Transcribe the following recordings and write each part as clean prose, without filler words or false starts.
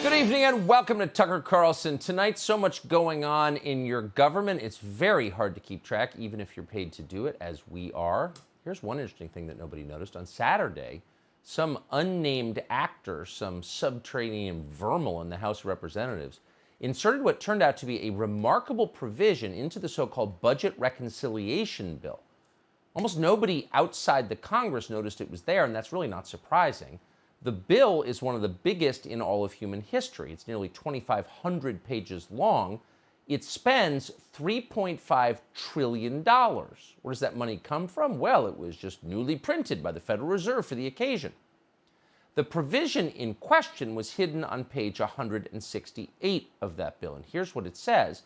Good evening and welcome to Tucker Carlson Tonight. So much going on in your government. It's very hard to keep track, even if you're paid to do it, as we are. Here's one interesting thing that nobody noticed. On Saturday, some unnamed actor, some subterranean vermin in the House of Representatives, inserted what turned out to be a remarkable provision into the so-called budget reconciliation bill. Almost nobody outside the Congress noticed it was there, and that's really not surprising. The bill is one of the biggest in all of human history. It's nearly 2,500 pages long. It spends $3.5 trillion. Where does that money come from? Well, it was just newly printed by the Federal Reserve for the occasion. The provision in question was hidden on page 168 of that bill. And here's what it says.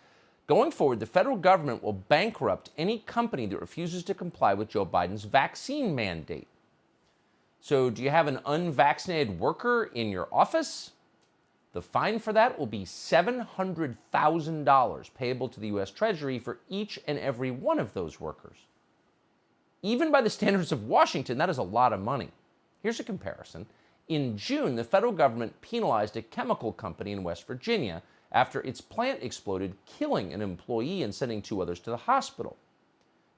Going forward, the federal government will bankrupt any company that refuses to comply with Joe Biden's vaccine mandate. So do you have an unvaccinated worker in your office? The fine for that will be $700,000 payable to the U.S. Treasury for each and every one of those workers. Even by the standards of Washington, that is a lot of money. Here's a comparison. In June, the federal government penalized a chemical company in West Virginia after its plant exploded, killing an employee and sending two others to the hospital.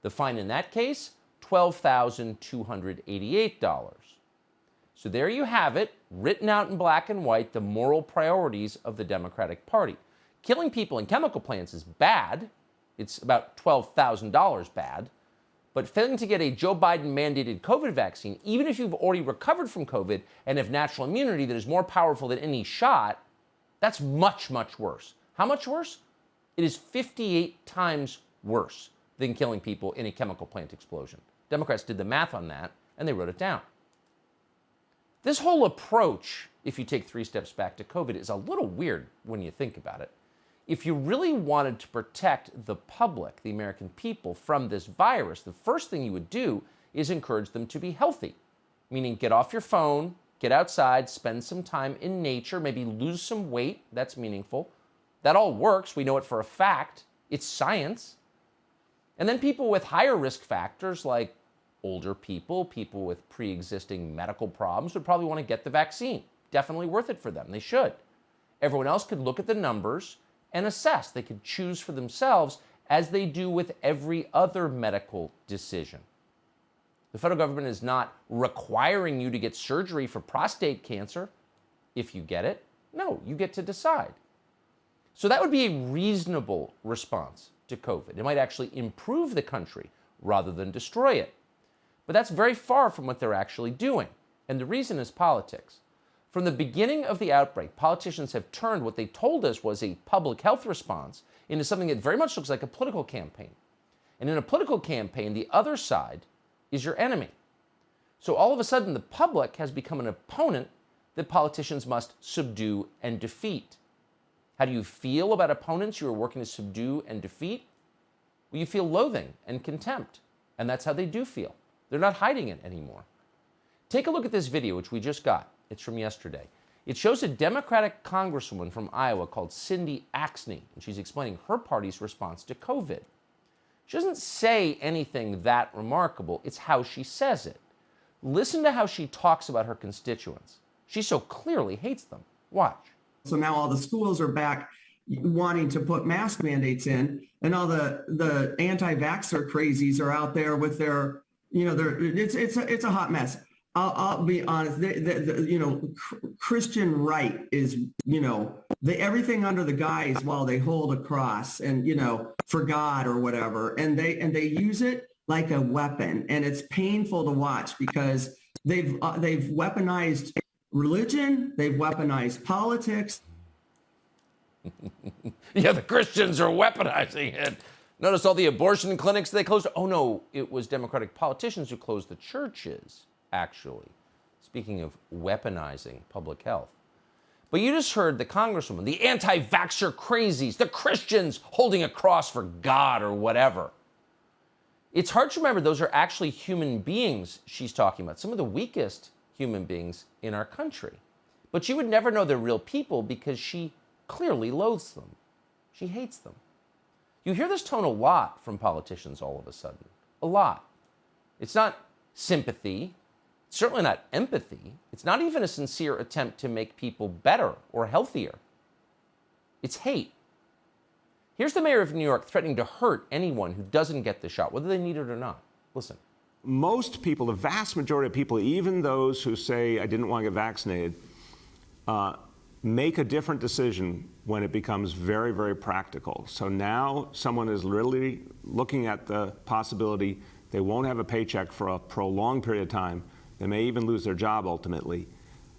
The fine in that case, $12,288. So there you have it, written out in black and white, the moral priorities of the Democratic Party. Killing people in chemical plants is bad. It's about $12,000 bad. But failing to get a Joe Biden-mandated COVID vaccine, even if you've already recovered from COVID and have natural immunity that is more powerful than any shot, that's much, much worse. How much worse? It is 58 times worse than killing people in a chemical plant explosion. Democrats did the math on that, and they wrote it down. This whole approach, if you take 3 steps back to COVID, is a little weird when you think about it. If you really wanted to protect the public, the American people, from this virus, the first thing you would do is encourage them to be healthy, meaning get off your phone, get outside, spend some time in nature, maybe lose some weight. That's meaningful. That all works. We know it for a fact. It's science. And then people with higher risk factors like older people, people with pre-existing medical problems would probably want to get the vaccine. Definitely worth it for them. They should. Everyone else could look at the numbers and assess. They could choose for themselves as they do with every other medical decision. The federal government is not requiring you to get surgery for prostate cancer if you get it. No, you get to decide. So that would be a reasonable response to COVID. It might actually improve the country rather than destroy it. But that's very far from what they're actually doing. And the reason is politics. From the beginning of the outbreak, politicians have turned what they told us was a public health response into something that very much looks like a political campaign. And in a political campaign, the other side is your enemy. So all of a sudden, the public has become an opponent that politicians must subdue and defeat. How do you feel about opponents you are working to subdue and defeat? Well, you feel loathing and contempt. And that's how they do feel. They're not hiding it anymore. Take a look at this video, which we just got. It's from yesterday. It shows a Democratic congresswoman from Iowa called Cindy Axne, and she's explaining her party's response to COVID. She doesn't say anything that remarkable. It's how she says it. Listen to how she talks about her constituents. She so clearly hates them. Watch. So now all the schools are back wanting to put mask mandates in, and all the anti-vaxxer crazies are out there with their, it's a hot mess. I'll be honest. Christian right is, everything under the guise while they hold a cross and for God or whatever, and they use it like a weapon, and it's painful to watch because they've weaponized religion, they've weaponized politics. Yeah, the Christians are weaponizing it. Notice all the abortion clinics they closed. Oh no, it was Democratic politicians who closed the churches. Actually, speaking of weaponizing public health. But you just heard the congresswoman, the anti-vaxxer crazies, the Christians holding a cross for God or whatever. It's hard to remember those are actually human beings she's talking about, some of the weakest human beings in our country. But you would never know they're real people because she clearly loathes them. She hates them. You hear this tone a lot from politicians all of a sudden. A lot. It's not sympathy. It's certainly not empathy. It's not even a sincere attempt to make people better or healthier. It's hate. Here's the mayor of New York threatening to hurt anyone who doesn't get the shot, whether they need it or not. Listen. Most people, the vast majority of people, even those who say, I didn't want to get vaccinated, make a different decision when it becomes very, very practical. So now someone is literally looking at the possibility they won't have a paycheck for a prolonged period of time. They may even lose their job ultimately.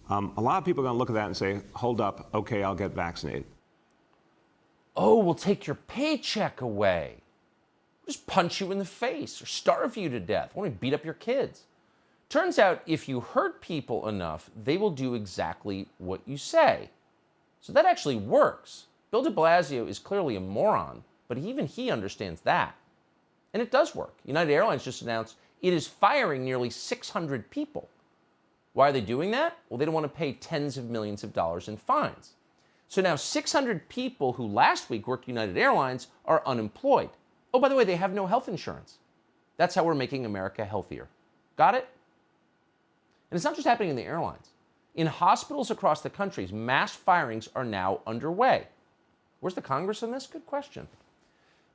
A lot of people are going to look at that and say, hold up, okay, I'll get vaccinated. Oh, we'll take your paycheck away. Just punch you in the face or starve you to death. Won't even beat up your kids. Turns out if you hurt people enough, they will do exactly what you say. So that actually works. Bill de Blasio is clearly a moron, but even he understands that. And it does work. United Airlines just announced it is firing nearly 600 people. Why are they doing that? Well, they don't want to pay tens of millions of dollars in fines. So now 600 people who last week worked United Airlines are unemployed. Oh, by the way, they have no health insurance. That's how we're making America healthier. Got it? And it's not just happening in the airlines. In hospitals across the country, mass firings are now underway. Where's the Congress on this? Good question.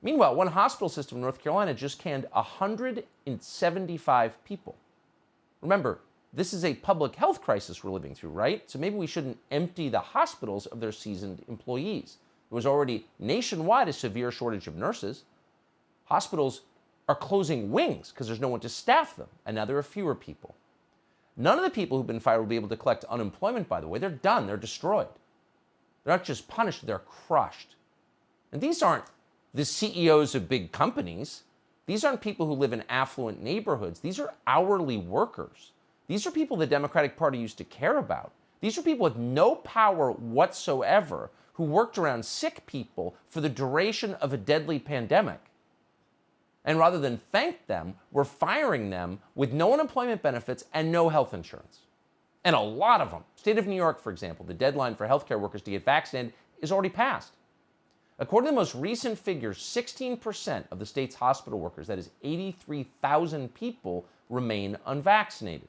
Meanwhile, one hospital system in North Carolina just canned 175 people. Remember, this is a public health crisis we're living through, right? So maybe we shouldn't empty the hospitals of their seasoned employees. There was already nationwide a severe shortage of nurses. Hospitals are closing wings because there's no one to staff them, and now there are fewer people. None of the people who've been fired will be able to collect unemployment, by the way. They're done. They're destroyed. They're not just punished, they're crushed. And these aren't the CEOs of big companies. These aren't people who live in affluent neighborhoods. These are hourly workers. These are people the Democratic Party used to care about. These are people with no power whatsoever who worked around sick people for the duration of a deadly pandemic. And rather than thank them, we're firing them with no unemployment benefits and no health insurance. And a lot of them. State of New York, for example, the deadline for healthcare workers to get vaccinated is already passed. According to the most recent figures, 16% of the state's hospital workers, that is 83,000 people, remain unvaccinated.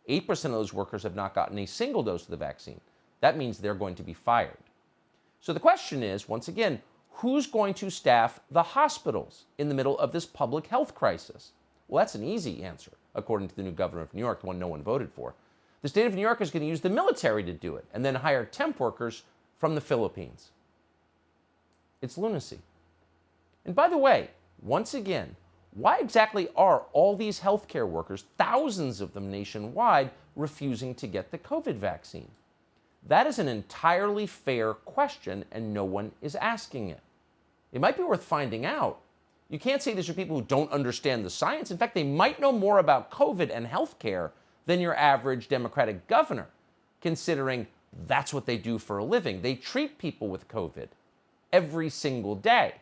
8% of those workers have not gotten a single dose of the vaccine. That means they're going to be fired. So the question is, once again, who's going to staff the hospitals in the middle of this public health crisis? Well, that's an easy answer, according to the new governor of New York, the one no one voted for. The state of New York is going to use the military to do it and then hire temp workers from the Philippines. It's lunacy. And by the way, once again, why exactly are all these healthcare workers, thousands of them nationwide, refusing to get the COVID vaccine? That is an entirely fair question, and no one is asking it. It might be worth finding out. You can't say these are people who don't understand the science. In fact, they might know more about COVID and healthcare than your average Democratic governor, considering that's what they do for a living. They treat people with COVID every single day.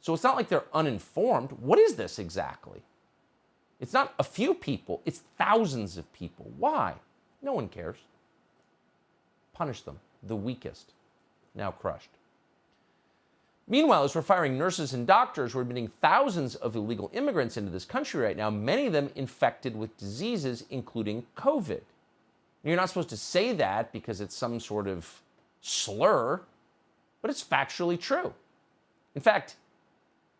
So it's not like they're uninformed. What is this exactly? It's not a few people, it's thousands of people. Why? No one cares. Punish them, the weakest, now crushed. Meanwhile, as we're firing nurses and doctors, we're admitting thousands of illegal immigrants into this country right now, many of them infected with diseases, including COVID. You're not supposed to say that because it's some sort of slur, but it's factually true. In fact,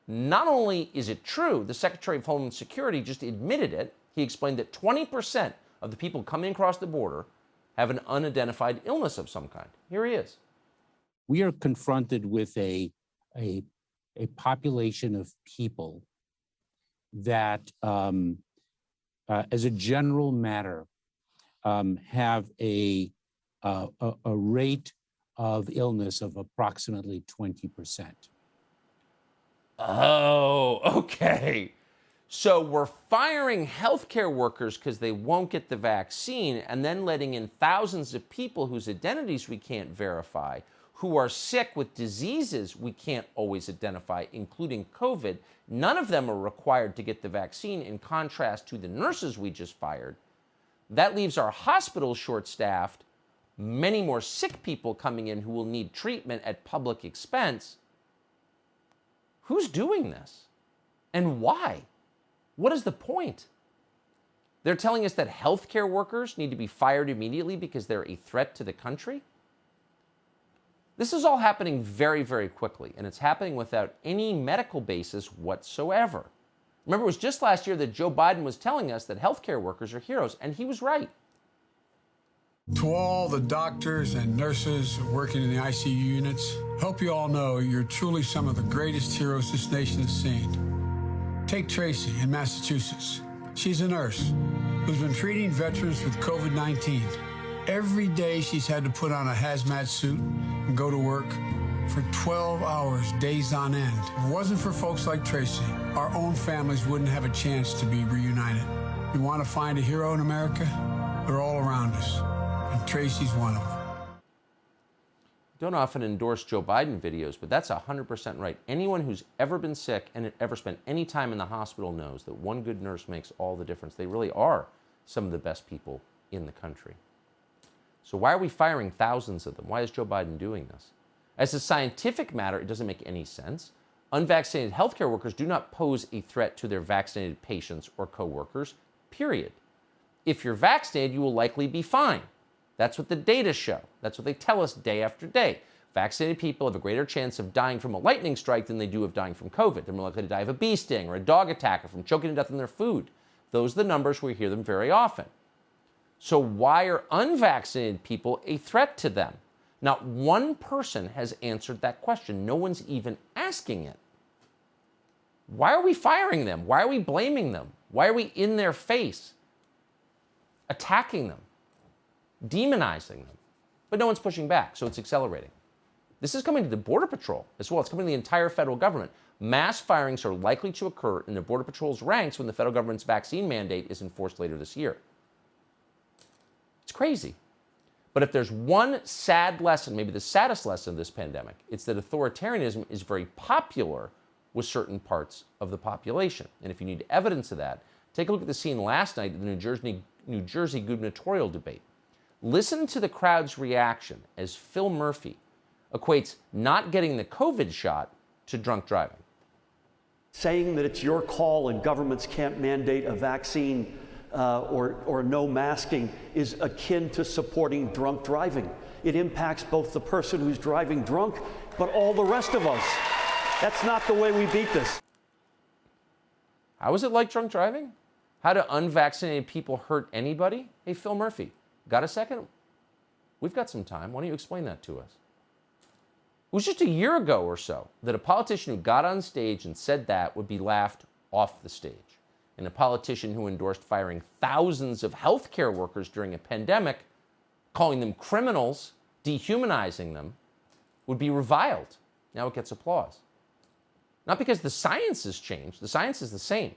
not only is it true, the Secretary of Homeland Security just admitted it. He explained that 20% of the people coming across the border have an unidentified illness of some kind. Here he is. We are confronted with a population of people that, as a general matter, have a rate of illness of approximately 20%. Oh, okay. So we're firing healthcare workers because they won't get the vaccine and then letting in thousands of people whose identities we can't verify, who are sick with diseases we can't always identify, including COVID. None of them are required to get the vaccine, in contrast to the nurses we just fired. That leaves our hospitals short-staffed, many more sick people coming in who will need treatment at public expense. Who's doing this? And why? What is the point? They're telling us that healthcare workers need to be fired immediately because they're a threat to the country. This is all happening very, very quickly, and it's happening without any medical basis whatsoever. Remember, it was just last year that Joe Biden was telling us that healthcare workers are heroes, and he was right. To all the doctors and nurses working in the ICU units, hope you all know you're truly some of the greatest heroes this nation has seen. Take Tracy in Massachusetts. She's a nurse who's been treating veterans with COVID-19. Every day she's had to put on a hazmat suit and go to work for 12 hours, days on end. If it wasn't for folks like Tracy, our own families wouldn't have a chance to be reunited. You want to find a hero in America? They're all around us, and Tracy's one of them. Don't often endorse Joe Biden videos, but that's 100% right. Anyone who's ever been sick and ever spent any time in the hospital knows that one good nurse makes all the difference. They really are some of the best people in the country. So why are we firing thousands of them? Why is Joe Biden doing this? As a scientific matter, it doesn't make any sense. Unvaccinated healthcare workers do not pose a threat to their vaccinated patients or coworkers, period. If you're vaccinated, you will likely be fine. That's what the data show. That's what they tell us day after day. Vaccinated people have a greater chance of dying from a lightning strike than they do of dying from COVID. They're more likely to die of a bee sting or a dog attack or from choking to death on their food. Those are the numbers we hear them very often. So why are unvaccinated people a threat to them? Not one person has answered that question. No one's even asking it. Why are we firing them? Why are we blaming them? Why are we in their face, attacking them, demonizing them? But no one's pushing back, so it's accelerating. This is coming to the Border Patrol as well. It's coming to the entire federal government. Mass firings are likely to occur in the Border Patrol's ranks when the federal government's vaccine mandate is enforced later this year. It's crazy. But if there's one sad lesson, maybe the saddest lesson of this pandemic, it's that authoritarianism is very popular with certain parts of the population. And if you need evidence of that, take a look at the scene last night in the New Jersey gubernatorial debate. Listen to the crowd's reaction as Phil Murphy equates not getting the COVID shot to drunk driving. Saying that it's your call and governments can't mandate a vaccine or no masking is akin to supporting drunk driving. It impacts both the person who's driving drunk, but all the rest of us. That's not the way we beat this. How is it like drunk driving? How do unvaccinated people hurt anybody? Hey, Phil Murphy, got a second? We've got some time. Why don't you explain that to us? It was just a year ago or so that a politician who got on stage and said that would be laughed off the stage. And a politician who endorsed firing thousands of healthcare workers during a pandemic, calling them criminals, dehumanizing them, would be reviled. Now it gets applause. Not because the science has changed. The science is the same.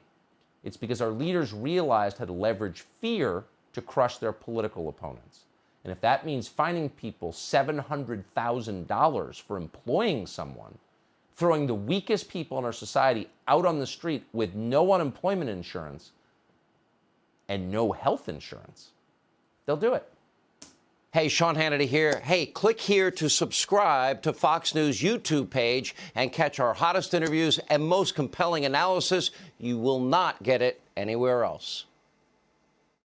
It's because our leaders realized how to leverage fear to crush their political opponents. And if that means fining people $700,000 for employing someone, throwing the weakest people in our society out on the street with no unemployment insurance and no health insurance, they'll do it. Hey, Sean Hannity here. Hey, click here to subscribe to Fox News YouTube page and catch our hottest interviews and most compelling analysis. You will not get it anywhere else.